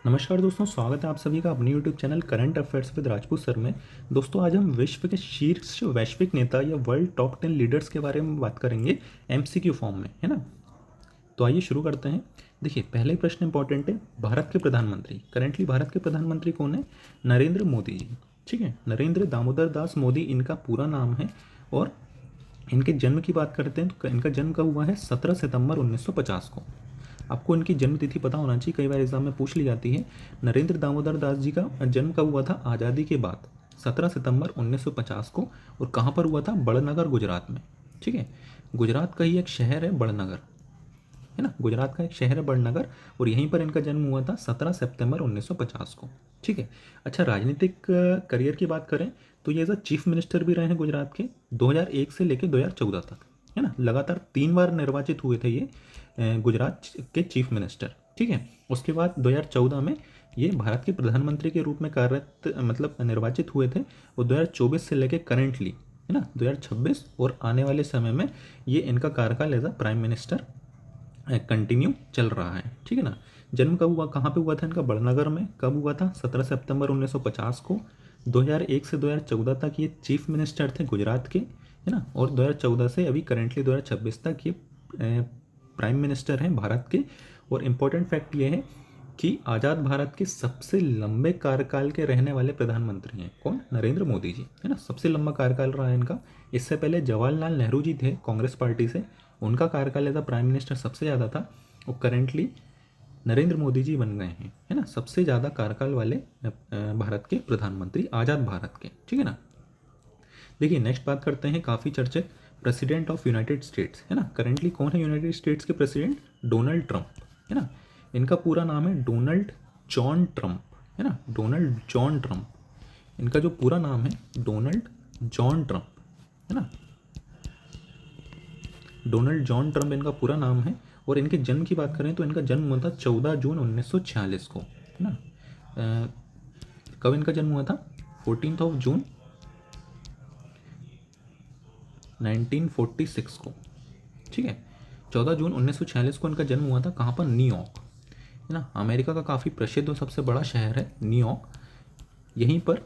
नमस्कार दोस्तों, स्वागत है आप सभी का अपने YouTube channel current affairs with Rajput sir में। दोस्तों, आज हम विश्व के शीर्ष वैश्विक नेता या वर्ल्ड टॉप 10 लीडर्स के बारे में बात करेंगे एमसीक्यू फॉर्म में, है ना। तो आइए शुरू करते हैं। देखिए, पहले ही प्रश्न इंपॉर्टेंट है। भारत के प्रधानमंत्री, करेंटली भारत के प्रधानमंत्री कौन है? नरेंद्र मोदी जी। ठीक है, नरेंद्र दामोदर दास मोदी इनका पूरा नाम है। और इनके जन्म की बात करते हैं तो इनका जन्म कब हुआ है? 17 सितंबर 1950 को। आपको इनकी जन्म तिथि पता होना चाहिए, कई बार एग्जाम में पूछ ली जाती है। नरेंद्र दामोदर दास जी का जन्म कब हुआ था? आज़ादी के बाद 17 सितंबर 1950 को। और कहाँ पर हुआ था? बड़नगर, गुजरात में। ठीक है, गुजरात का ही एक शहर है बड़नगर, है ना। गुजरात का एक शहर है बड़नगर और यहीं पर इनका जन्म हुआ था 17 सितंबर 1950 को। ठीक है। अच्छा, राजनीतिक करियर की बात करें तो ये एज अ चीफ मिनिस्टर भी रहे हैं गुजरात के 2001 से लेकर 2014 तक, है ना। लगातार 3 बार निर्वाचित हुए थे ये गुजरात के चीफ मिनिस्टर। ठीक है। उसके बाद 2014 में ये भारत के प्रधानमंत्री के रूप में कार्यरत मतलब निर्वाचित हुए थे। और 2024 से लेकर करेंटली, है ना, 2026 और आने वाले समय में ये इनका कार्यकाल as a prime minister continue चल रहा है। ठीक है ना। जन्म कब हुआ, कहाँ पे हुआ था इनका? बड़नगर में। कब हुआ था? 17 सितंबर 1950 को। 2001 से 2014 तक ये चीफ मिनिस्टर थे गुजरात के, है ना। और 2014 से अभी करेंटली 2026 तक ये प्राइम मिनिस्टर हैं भारत के। और इम्पोर्टेंट फैक्ट ये है कि आज़ाद भारत के सबसे लंबे कार्यकाल के रहने वाले प्रधानमंत्री हैं। कौन? नरेंद्र मोदी जी, है ना। सबसे लंबा कार्यकाल रहा है इनका। इससे पहले जवाहरलाल नेहरू जी थे कांग्रेस पार्टी से, उनका कार्यकाल एज अ प्राइम मिनिस्टर सबसे ज़्यादा था। और करेंटली नरेंद्र मोदी जी बन गए हैं, है ना, सबसे ज़्यादा कार्यकाल वाले भारत के प्रधानमंत्री, आज़ाद भारत के। ठीक है ना। देखिए, नेक्स्ट बात करते हैं काफ़ी चर्चित प्रेसिडेंट ऑफ यूनाइटेड स्टेट्स, है ना। करेंटली कौन है यूनाइटेड स्टेट्स के प्रेसिडेंट? डोनाल्ड ट्रंप, है ना। इनका पूरा नाम है डोनाल्ड जॉन ट्रंप, है ना। डोनाल्ड जॉन ट्रंप, इनका जो पूरा नाम है डोनाल्ड जॉन ट्रंप, है ना। डोनाल्ड जॉन ट्रंप इनका पूरा नाम है। और इनके जन्म की बात करें तो इनका जन्म हुआ था 14 जून 1946 को, है ना। कब इनका जन्म हुआ था? 14 जून 1946 को। ठीक है, 14 जून 1946 को इनका जन्म हुआ था। कहाँ पर? न्यूयॉर्क, है ना। अमेरिका का काफ़ी प्रसिद्ध और सबसे बड़ा शहर है न्यूयॉर्क। यहीं पर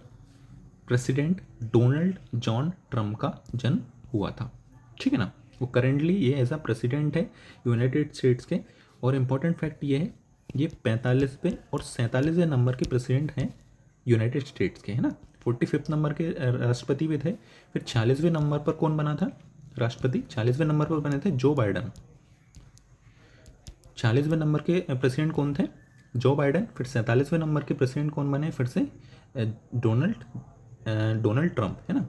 प्रेसिडेंट डोनाल्ड जॉन ट्रंप का जन्म हुआ था। ठीक है ना। वो करेंटली ये एज अ प्रेसिडेंट है यूनाइटेड स्टेट्स के। और इम्पोर्टेंट फैक्ट ये है, ये 45वें और 47वें नंबर के प्रेसिडेंट हैं यूनाइटेड स्टेट्स के, है ना। 45 नंबर के राष्ट्रपति भी थे। फिर 46वें नंबर पर कौन बना था राष्ट्रपति? 46वें नंबर पर बने थे जो बाइडन। 46वें नंबर के प्रेसिडेंट कौन थे? जो बाइडन। फिर 47वें नंबर के प्रेसिडेंट कौन बने? फिर से डोनाल्ड ट्रंप, है ना।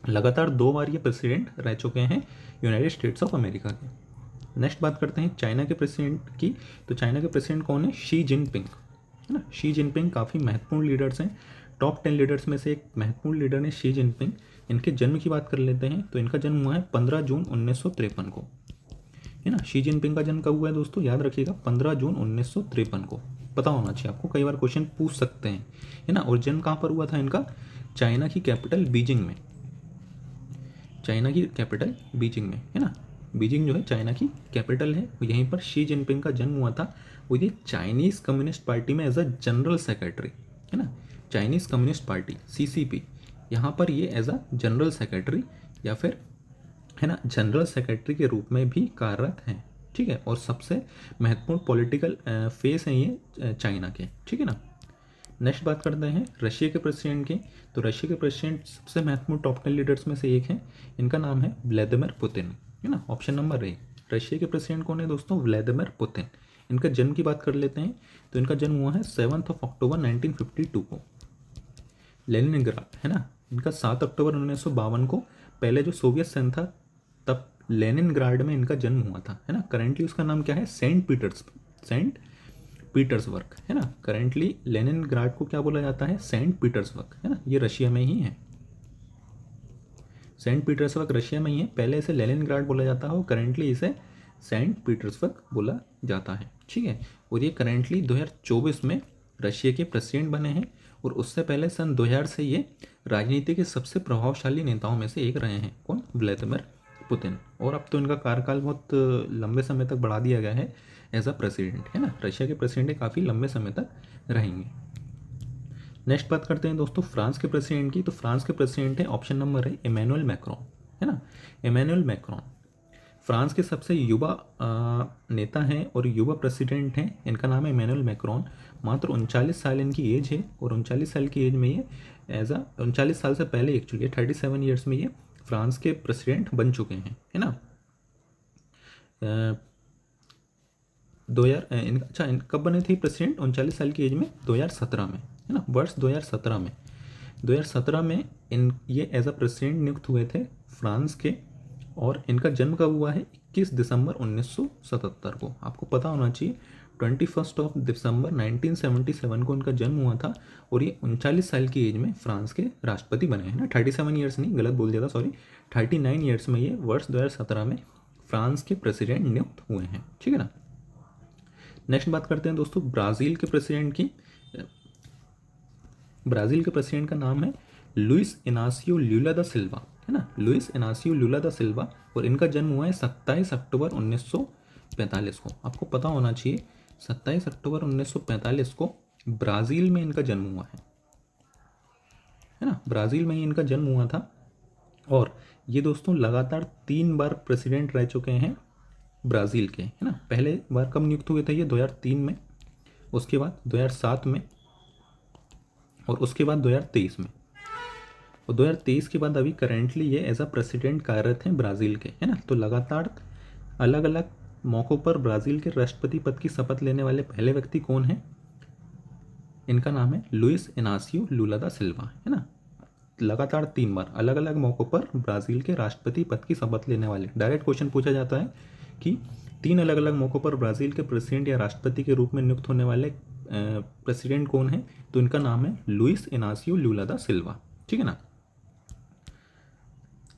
लगातार 2 बार ये प्रेसिडेंट रह चुके हैं यूनाइटेड स्टेट्स ऑफ अमेरिका के। नेक्स्ट बात करते हैं चाइना के प्रेसिडेंट की। तो चाइना के प्रेसिडेंट कौन है? शी जिनपिंग, है ना। शी जिनपिंग काफ़ी महत्वपूर्ण लीडर्स हैं। टॉप 10 लीडर्स में से एक महत्वपूर्ण लीडर है शी जिनपिंग। इनके जन्म की बात कर लेते हैं तो इनका जन्म हुआ है 15 जून 1953 को, है ना। शी जिनपिंग का जन्म कब हुआ है दोस्तों? याद रखिएगा, 15 जून 1953 को। पता होना चाहिए आपको, कई बार क्वेश्चन पूछ सकते हैं, है ना। और जन्म कहाँ पर हुआ था इनका? चाइना की कैपिटल बीजिंग में। चाइना की कैपिटल बीजिंग में, है ना। बीजिंग जो है चाइना की कैपिटल है। यहीं पर शी जिनपिंग का जन्म हुआ था। वो ये चाइनीज़ कम्युनिस्ट पार्टी में एज अ जनरल सेक्रेटरी, है ना। चाइनीज़ कम्युनिस्ट पार्टी CCP, यहाँ पर ये एज अ जनरल सेक्रेटरी या फिर, है ना, जनरल सेक्रेटरी के रूप में भी कार्यरत हैं। ठीक है। और सबसे महत्वपूर्ण पॉलिटिकल फेस हैं ये चाइना के। ठीक है ना। नेक्स्ट बात करते हैं रशिया के प्रेसिडेंट की। तो रशिया के प्रेसिडेंट सबसे महत्वपूर्ण टॉप 10 लीडर्स में से एक हैं। इनका नाम है व्लादिमीर पुतिन, है ना। Option number A. रशिया के प्रेसिडेंट कौन है दोस्तों? Vladimir Putin. इनका जन्म की बात कर लेते हैं तो इनका जन्म हुआ है 7 अक्टूबर 1952 को, लेनिनग्राड, है ना। इनका 7 अक्टूबर 1952 को। पहले जो सोवियत संघ था तब लेनिनग्राड में इनका जन्म हुआ था, है ना। करेंटली उसका नाम क्या है? सेंट पीटर्सबर्ग, है ना। करेंटली लेनिनग्राड को क्या बोला जाता है? सेंट पीटर्सबर्ग, है ना। ये रशिया में ही है। सेंट पीटर्सबर्ग रशिया में ही है। पहले इसे लेनिनग्राड बोला जाता है और करेंटली इसे सेंट पीटर्सबर्ग बोला जाता है। ठीक है। और ये करेंटली 2024 में रशिया के प्रेसिडेंट बने हैं। और उससे पहले सन 2000 से ये राजनीति के सबसे प्रभावशाली नेताओं में से एक रहे हैं। कौन? Vladimir Putin. और अब तो इनका कार्यकाल बहुत लंबे समय तक बढ़ा दिया गया है। एज अ प्रेसिडेंट, है ना। रशिया के प्रेसिडेंट काफ़ी लंबे समय तक रहेंगे। नेक्स्ट बात करते हैं दोस्तों फ्रांस के प्रेसिडेंट की। तो फ्रांस के प्रेसिडेंट है, ऑप्शन नंबर है इमैनुअल मैक्रोन, है ना। इमैनुअल मैक्रोन फ्रांस के सबसे युवा नेता हैं और युवा प्रेसिडेंट हैं। इनका नाम है इमैनुअल मैक्रोन। मात्र 39 साल इनकी एज है और 39 साल की एज में ये एज अ 39 साल से पहले एक्चुअली 37 ईयर्स में ये फ्रांस के प्रेसिडेंट बन चुके हैं, है ना। 2000 अच्छा कब बने थे प्रेसिडेंट 39 साल की एज में? 2017 में, है ना, वर्ष 2017 में। 2017 में ये एज अ प्रेसिडेंट नियुक्त हुए थे फ्रांस के। और इनका जन्म कब हुआ है? 21 दिसंबर 1977 को। आपको पता होना चाहिए 21 दिसंबर 1977 को इनका जन्म हुआ था। और ये 39 साल की एज में फ्रांस के राष्ट्रपति बने हैं ना। 37 ईयर्स नहीं, गलत बोल दिया था, सॉरी। 39 ईयर्स में ये वर्ष 2017 में फ्रांस के प्रेसिडेंट नियुक्त हुए हैं, ठीक है ना। नेक्स्ट बात करते हैं दोस्तों ब्राज़ील के प्रेसिडेंट की। ब्राज़ील के प्रेसिडेंट का नाम है लुइस इनासियो लुला दा सिल्वा, है ना, लुइस इनासियो लुला दा सिल्वा। और इनका जन्म हुआ है 27 अक्टूबर 1945 को। आपको पता होना चाहिए 27 अक्टूबर 1945 को ब्राज़ील में इनका जन्म हुआ है ना। ब्राज़ील में ही इनका जन्म हुआ था। और ये दोस्तों लगातार 3 बार प्रेसिडेंट रह चुके हैं ब्राज़ील के, है ना। पहले बार कब नियुक्त हुए थे ये? 2003 में, उसके बाद 2007 में, और उसके बाद 2023 में। और 2023 के बाद अभी करेंटली ये एज अ प्रेसिडेंट कार्यरत हैं ब्राज़ील के, है ना। तो लगातार अलग अलग मौक़ों पर ब्राज़ील के राष्ट्रपति पद की शपथ लेने वाले पहले व्यक्ति कौन है? इनका नाम है लुइस इनासियो लुला दा सिल्वा, है ना। लगातार 3 बार अलग अलग मौक़ों पर ब्राज़ील के राष्ट्रपति पद की शपथ लेने वाले। डायरेक्ट क्वेश्चन पूछा जाता है कि 3 अलग अलग मौक़ों पर ब्राज़ील के प्रेसिडेंट या राष्ट्रपति के रूप में नियुक्त होने वाले प्रेसिडेंट कौन है? तो इनका नाम है लुइस इनासियो लुला दा सिल्वा, ठीक है ना।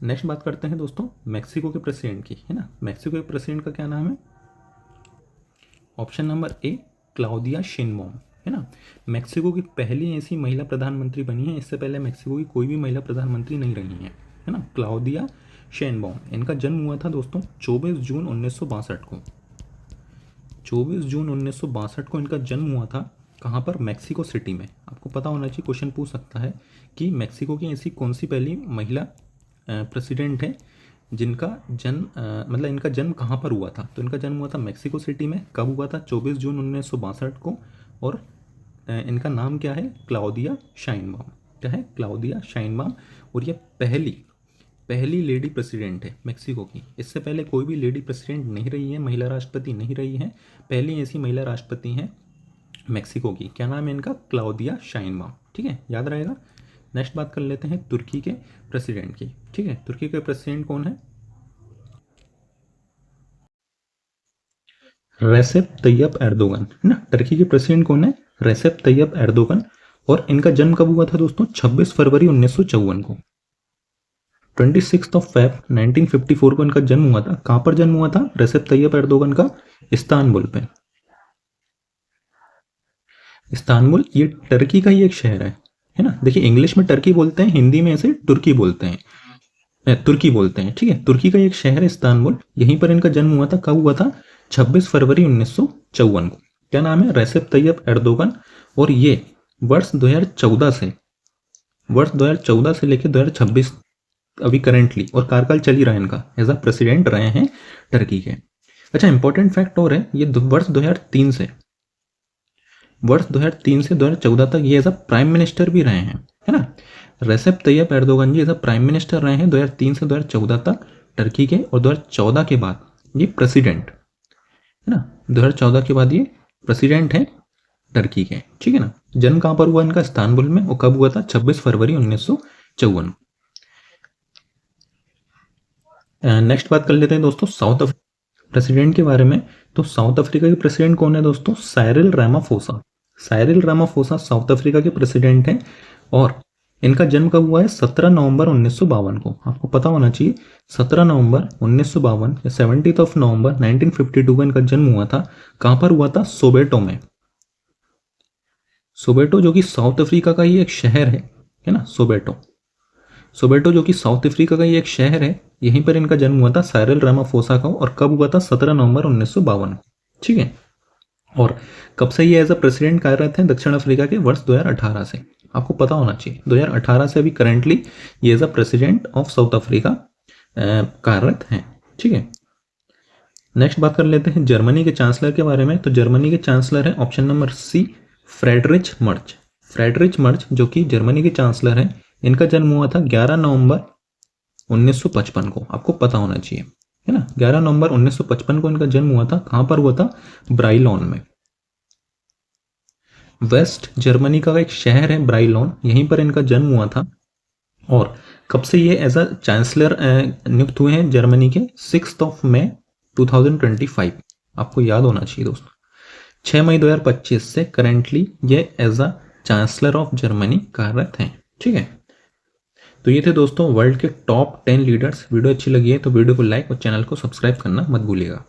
नेक्स्ट बात करते हैं दोस्तों मैक्सिको के प्रेसिडेंट की, है ना। मैक्सिको के प्रेसिडेंट का क्या नाम है? ऑप्शन नंबर ए क्लाउदिया शेनबॉम, है ना। मैक्सिको की पहली ऐसी महिला प्रधानमंत्री बनी है। इससे पहले मैक्सिको की कोई भी महिला प्रधानमंत्री नहीं रही है ना। क्लाउदिया शेनबॉम। इनका जन्म हुआ था दोस्तों 24 जून 1962 को। 24 जून 1962 को इनका जन्म हुआ था। कहाँ पर? मैक्सिको सिटी में। आपको पता होना चाहिए, क्वेश्चन पूछ सकता है कि मैक्सिको की ऐसी कौन सी पहली महिला प्रेसिडेंट है जिनका जन्म मतलब इनका जन्म कहाँ पर हुआ था? तो इनका जन्म हुआ था मैक्सिको सिटी में। कब हुआ था? 24 जून 1962 को। और इनका नाम क्या है? क्लाउदिया शाइनबाम। क्या है? क्लाउदिया शाइनबाम। और ये पहली लेडी प्रेसिडेंट है मैक्सिको की। इससे पहले कोई भी लेडी प्रेसिडेंट नहीं रही है, महिला राष्ट्रपति नहीं रही है। पहली ऐसी महिला राष्ट्रपति हैं मैक्सिको की। क्या नाम है इनका? क्लाउदिया शाइनबाम, ठीक है, याद रहेगा। नेक्स्ट बात कर लेते हैं तुर्की के प्रेसिडेंट की, ठीक है। तुर्की के प्रेसिडेंट कौन है? रेसेप तैयब एर्दोगन, है ना। तुर्की के प्रेसिडेंट कौन है? Recep Tayyip Erdogan. और इनका जन्म कब हुआ था दोस्तों? 26 फरवरी 1954 को। 26 फेब 1954 को इनका जन्म हुआ था। कहाँ पर जन्म हुआ था रेसेप तैयब एर्दोगन का? इस्तांबुल पे। इस्तांबुल ये टर्की का ही एक शहर है ना। देखिए इंग्लिश में टर्की बोलते हैं, हिंदी में इसे तुर्की बोलते हैं, तुर्की बोलते हैं, ठीक है। तुर्की का एक शहर है इस्तांबुल। यहीं पर इनका जन्म हुआ था। कब हुआ था? 26 फरवरी 1954 को। क्या नाम है? Recep Tayyip Erdogan. और ये वर्ष 2014 से लेकर 2026 अभी करेंटली और कार्यकाल चल ही रहा है इनका, एज अ प्रेसिडेंट रहे हैं टर्की के। अच्छा इंपॉर्टेंट फैक्ट और है, ये वर्ष 2003 से 2014 तक ये एज अ प्राइम मिनिस्टर भी रहे हैं, है ना। Recep Tayyip Erdogan ji as a prime minister रहे हैं 2003 से 2014 तक टर्की के। और 2014 के बाद ये प्रेसिडेंट, है ना। 2014 के बाद ये प्रेसिडेंट हैं टर्की के, ठीक है ना। जन्म कहाँ पर हुआ इनका? इस्तांबुल में। और कब हुआ था? 26 फरवरी 1954। नेक्स्ट बात कर लेते हैं दोस्तों साउथ अफ्रीका प्रेसिडेंट के बारे में। तो साउथ अफ्रीका के प्रेसिडेंट कौन है दोस्तों? Cyril Ramaphosa. Cyril Ramaphosa south Africa के प्रेसिडेंट हैं। और इनका जन्म कब हुआ है? 17 नवंबर 1952 को। आपको पता होना चाहिए 17 नवंबर 1952 या 17 नवंबर 1952 को इनका जन्म हुआ था। कहाँ पर हुआ था? सोबेटो में। सोबेटो जो कि साउथ अफ्रीका का ही एक शहर है ना। सोबेटो जो कि साउथ अफ्रीका का ही एक शहर है, यहीं पर इनका जन्म हुआ था साइरिल रामाफोसा का। और कब हुआ था? 17 नवंबर 1952, ठीक है। और कब से ये एज अ प्रेसिडेंट कार्यरत हैं दक्षिण अफ्रीका के? वर्ष 2018 से। आपको पता होना चाहिए 2018 से अभी करंटली ये as a president of South Africa कार्यरत हैं। ठीक है, नेक्स्ट बात कर लेते हैं जर्मनी के चांसलर के बारे में। तो जर्मनी के चांसलर है ऑप्शन नंबर सी, फ्रेडरिच मर्च। फ्रेडरिच मर्च जो कि जर्मनी के चांसलर हैं, इनका जन्म हुआ था 11 नवंबर 1955 को। आपको पता होना चाहिए, है ना, 11 नवंबर 1955 को इनका जन्म हुआ था। कहाँ पर हुआ था? ब्राइलॉन में। वेस्ट जर्मनी का एक शहर है ब्राइलॉन, यहीं पर इनका जन्म हुआ था। और कब से ये एज अ चांसलर नियुक्त हुए हैं जर्मनी के? 6 मई 2025। आपको याद होना चाहिए दोस्तों, 6 मई 2025 से करेंटली ये as a chancellor of Germany कार्यरत हैं। ठीक है, तो ये थे दोस्तों वर्ल्ड के टॉप 10 लीडर्स। वीडियो अच्छी लगी है तो वीडियो को लाइक और चैनल को सब्सक्राइब करना मत भूलिएगा।